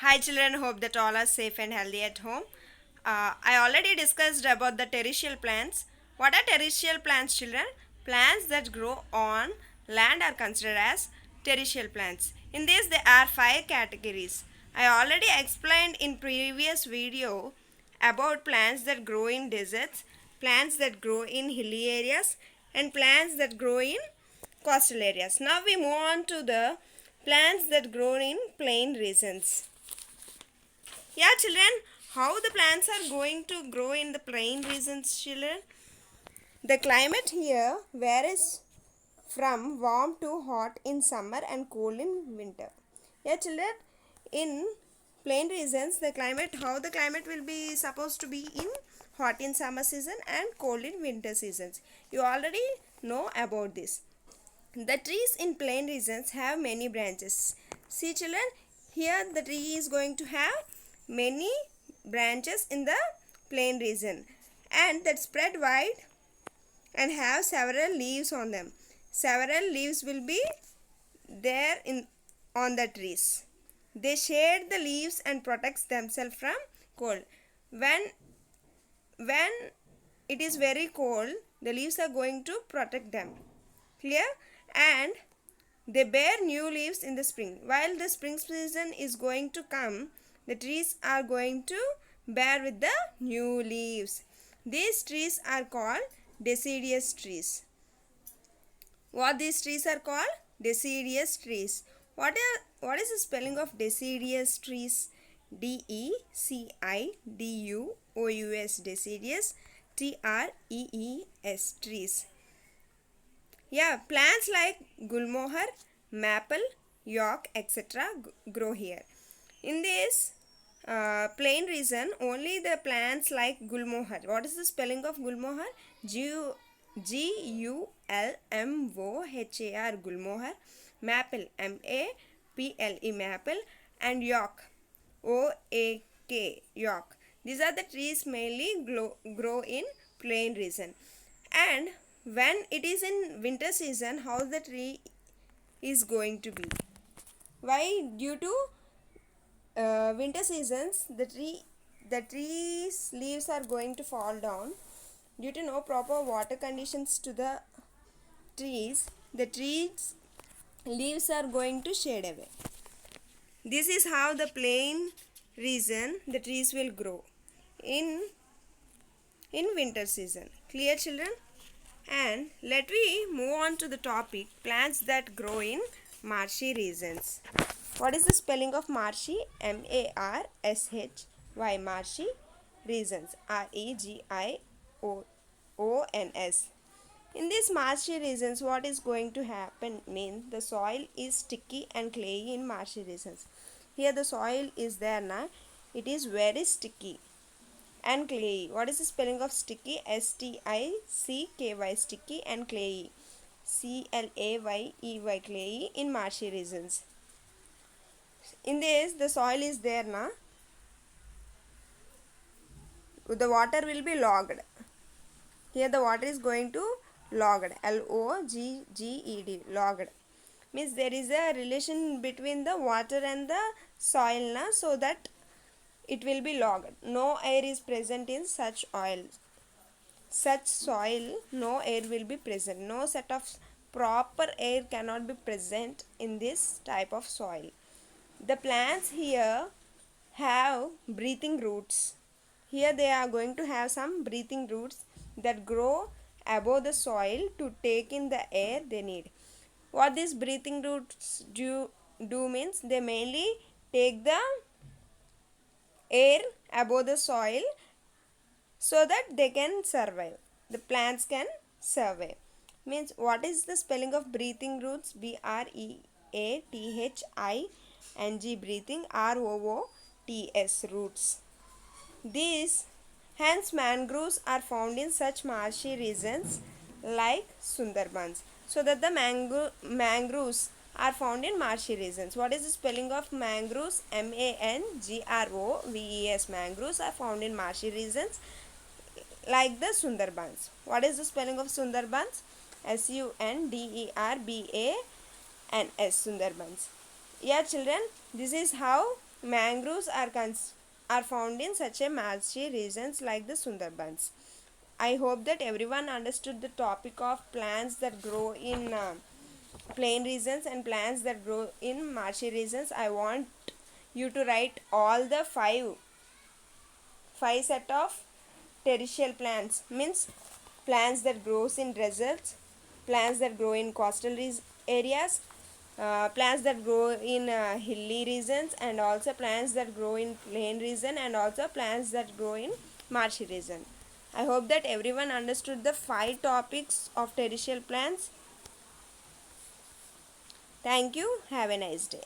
Hi children, hope that all are safe and healthy at home. I already discussed about the terrestrial plants. What are terrestrial plants, children? Plants that grow on land are considered as terrestrial plants. In this there are five categories. I already explained in previous video about plants that grow in deserts, plants that grow in hilly areas and plants that grow in coastal areas. Now we move on to the plants that grow in plain regions. Yeah, children, how the plants are going to grow in the plain regions, children? The climate here varies from warm to hot in summer and cold in winter. Yeah, children, in plain regions, how the climate will be supposed to be in hot in summer season and cold in winter seasons. You already know about this. The trees in plain regions have many branches. See children, here the tree is going to have many branches in the plain region and that spread wide and have several leaves on them. Several leaves will be there on the trees. They shade the leaves and protects themselves from cold. When it is very cold, the leaves are going to protect them. Clear? And they bear new leaves in the spring. While the spring season is going to come, the trees are going to bear with the new leaves. These trees are called deciduous trees. What these trees are called? Deciduous trees. What is the spelling of deciduous trees? Deciduous, deciduous, trees, trees. Yeah, plants like gulmohar, maple, york, etc. grow here. In this plain region, only the plants like gulmohar. What is the spelling of gulmohar? Gulmohar, gulmohar, maple, maple, maple, and york, oak, york. These are the trees mainly grow in plain region. And when it is in winter season, how the tree is going to be? Why? Due to winter seasons, the tree's leaves are going to fall down due to no proper water conditions to the trees. The trees leaves are going to shade away. This is how the plain region the trees will grow in winter season. Clear, children? And let me move on to the topic plants that grow in marshy regions. What is the spelling of marshy? M-A-R-S-H-Y, marshy regions, R-E-G-I-O-N-S. In these marshy regions, what is going to happen means the soil is sticky and clayey in marshy regions. Here the soil is there now, it is very sticky and clayey. What is the spelling of sticky? S-T-I-C-K-Y, sticky and clayey, C-L-A-Y-E-Y, clayey in marshy regions. In this the soil is there na, the water will be logged. Here the water is going to logged, L-O-G-G-E-D, logged. Means there is a relation between the water and the soil na, so that it will be logged. No air is present in such soil. No air will be present. No set of proper air cannot be present in this type of soil. The plants here have breathing roots. Here they are going to have some breathing roots that grow above the soil to take in the air they need. What these breathing roots do means they mainly take the air above the soil so that they can survive. The plants can survive. Means what is the spelling of breathing roots? B-R-E-A-T-H-I-N-G, breathing, R-O-O-T-S, roots. These hence mangroves are found in such marshy regions like Sundarbans. So that the mangroves are found in marshy regions. What is the spelling of mangroves? M-A-N-G-R-O-V-E-S, mangroves are found in marshy regions like the Sundarbans. What is the spelling of Sundarbans? S-U-N-D-E-R-B-A-N-S, Sundarbans. Yeah, children, this is how Mangroves are found in such a marshy regions like the Sundarbans. I hope that everyone understood the topic of plants that grow in plain regions and plants that grow in marshy regions. I want you to write all the five set of terrestrial plants, means plants that grows in deserts, plants that grow in coastal areas, plants that grow in hilly regions, and also plants that grow in plain region, and also plants that grow in marshy region. I hope that everyone understood the five topics of terrestrial plants. Thank you. Have a nice day.